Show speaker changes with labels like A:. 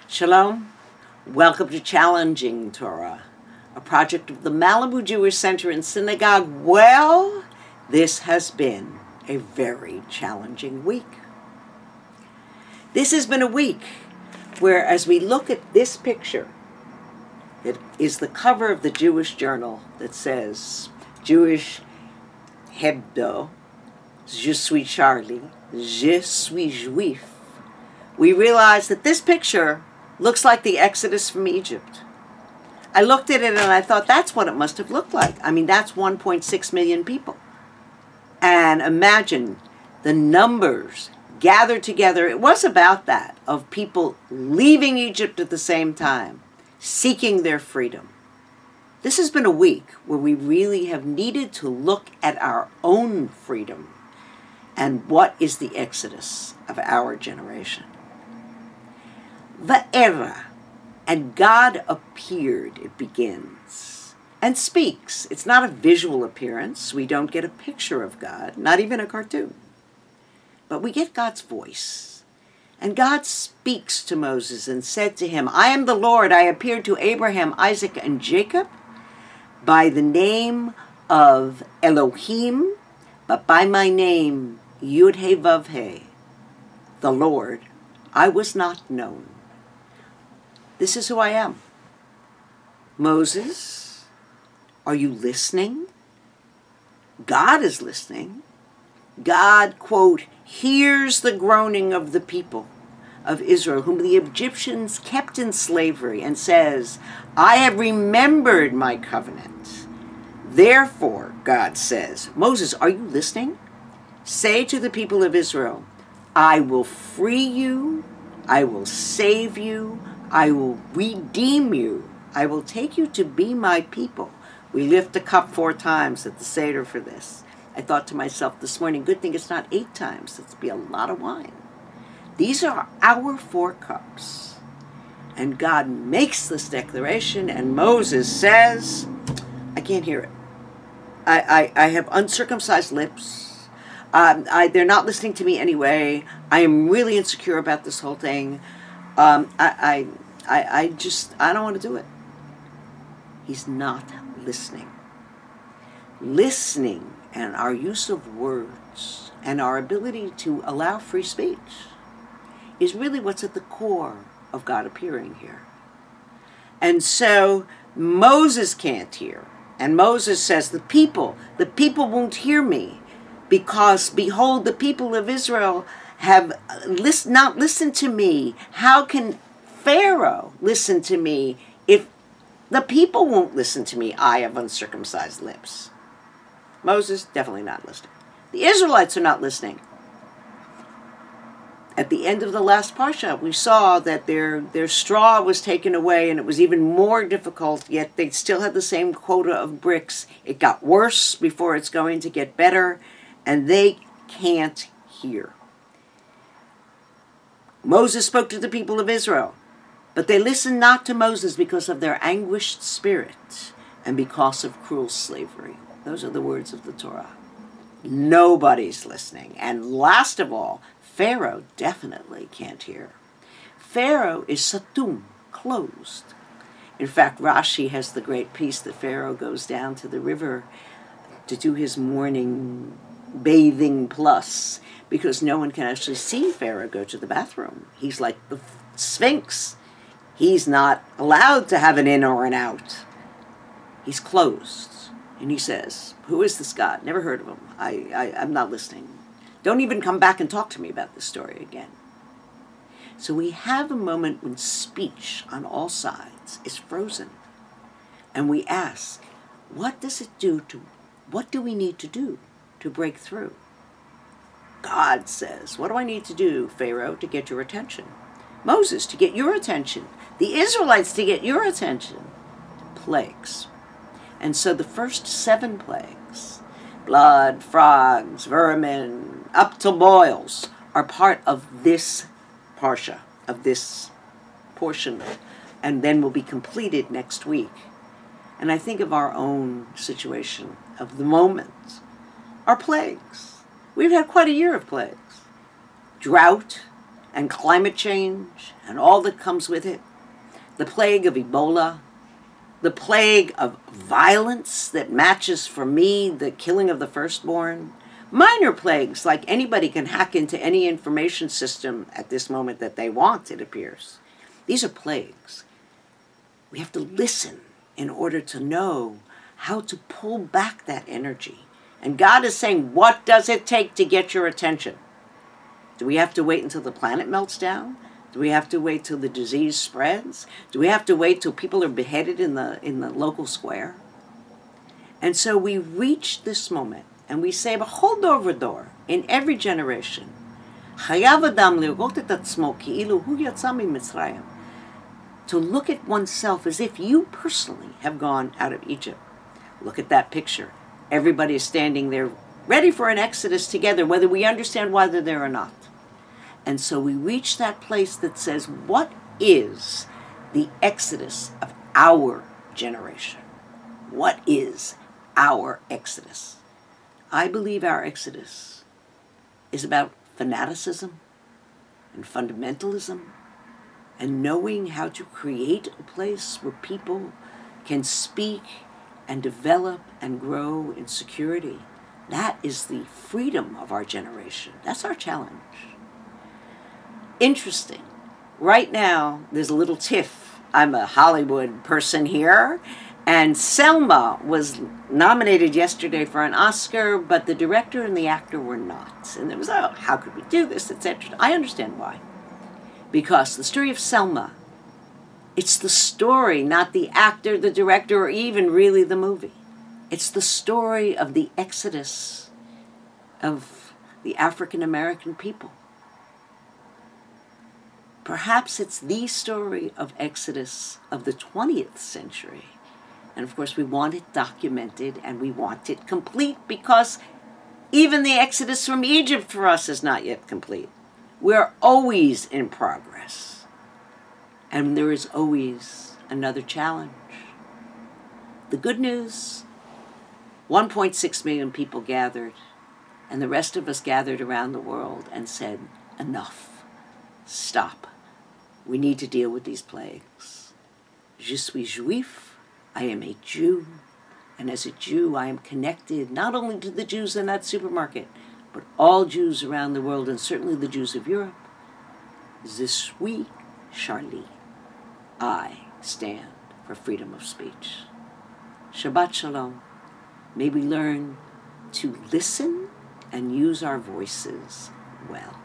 A: Shalom. Welcome to Challenging Torah, a project of the Malibu Jewish Center and Synagogue. Well, this has been a very challenging week. This has been a week where, as we look at this picture, it is the cover of the Jewish Journal that says, Jewish Hebdo, Je suis Charlie, Je suis Juif. We realize that this picture looks like the Exodus from Egypt. I looked at it and I thought that's what it must have looked like. I mean, that's 1.6 million people. And imagine the numbers gathered together. It was about that, of people leaving Egypt at the same time, seeking their freedom. This has been a week where we really have needed to look at our own freedom and what is the Exodus of our generation. Vaera, and God appeared, it begins, and speaks. It's not a visual appearance. We don't get a picture of God, not even a cartoon. But we get God's voice. And God speaks to Moses and said to him, I am the Lord. I appeared to Abraham, Isaac, and Jacob by the name of Elohim, but by my name, Yud-He-Vav-He, the Lord, I was not known. This is who I am. Moses, are you listening? God is listening. God, quote, hears the groaning of the people of Israel, whom the Egyptians kept in slavery, and says, I have remembered my covenant. Therefore, God says, Moses, are you listening? Say to the people of Israel, I will free you, I will save you, I will redeem you. I will take you to be my people. We lift a cup 4 times at the Seder for this. I thought to myself this morning, good thing it's not 8 times. That'd be a lot of wine. These are our 4 cups. And God makes this declaration, and Moses says, I can't hear it. I have uncircumcised lips. They're not listening to me anyway. I am really insecure about this whole thing. I don't want to do it. He's not listening. Listening and our use of words and our ability to allow free speech is really what's at the core of God appearing here. And so Moses can't hear. And Moses says, the people won't hear me, because behold, the people of Israel have not listened to me. How can Pharaoh listen to me if the people won't listen to me? I have uncircumcised lips. Moses, definitely not listening. The Israelites are not listening. At the end of the last parsha, we saw that their straw was taken away, and it was even more difficult, yet they still had the same quota of bricks. It got worse before it's going to get better, and they can't hear. Moses spoke to the people of Israel, but they listened not to Moses because of their anguished spirit and because of cruel slavery. Those are the words of the Torah. Nobody's listening. And last of all, Pharaoh definitely can't hear. Pharaoh is satum, closed. In fact, Rashi has the great piece that Pharaoh goes down to the river to do his morning bathing plus, because no one can actually see Pharaoh go to the bathroom. He's like the Sphinx. He's not allowed to have an in or an out. He's closed. And he says, who is this God? Never heard of him. I'm not listening. Don't even come back and talk to me about this story again. So we have a moment when speech on all sides is frozen. And we ask, what do we need to do to break through? God says, what do I need to do, Pharaoh, to get your attention? Moses, to get your attention. The Israelites, to get your attention. Plagues. And so the first 7 plagues, blood, frogs, vermin, up to boils, are part of this parsha, of this portion, and then will be completed next week. And I think of our own situation, of the moment, our plagues. We've had quite a year of plagues. Drought and climate change and all that comes with it, the plague of Ebola, the plague of violence that matches for me the killing of the firstborn, minor plagues like anybody can hack into any information system at this moment that they want, it appears. These are plagues. We have to listen in order to know how to pull back that energy. And God is saying, what does it take to get your attention? Do we have to wait until the planet melts down? Do we have to wait till the disease spreads? Do we have to wait till people are beheaded in the local square? And so we reach this moment and we say, "B'chol dor v'dor," in every generation, "Chayav adam lirot et atzmo ki'ilu hu yatsa miMitzrayim," to look at oneself as if you personally have gone out of Egypt. Look at that picture. Everybody is standing there ready for an exodus together, whether we understand why they're there or not. And so we reach that place that says, what is the exodus of our generation? What is our exodus? I believe our exodus is about fanaticism and fundamentalism and knowing how to create a place where people can speak and develop and grow in security. That is the freedom of our generation. That's our challenge. Interesting. Right now, there's a little tiff. I'm a Hollywood person here, and Selma was nominated yesterday for an Oscar, but the director and the actor were not. And there was, oh, how could we do this, etc. I understand why. Because the story of Selma, it's the story, not the actor, the director, or even really the movie. It's the story of the exodus of the African American people. Perhaps it's the story of exodus of the 20th century. And of course we want it documented and we want it complete because even the exodus from Egypt for us is not yet complete. We're always in progress. And there is always another challenge. The good news, 1.6 million people gathered, and the rest of us gathered around the world and said, enough, stop. We need to deal with these plagues. Je suis juif, I am a Jew, and as a Jew I am connected not only to the Jews in that supermarket, but all Jews around the world, and certainly the Jews of Europe. Je suis Charlie. I stand for freedom of speech. Shabbat Shalom. May we learn to listen and use our voices well.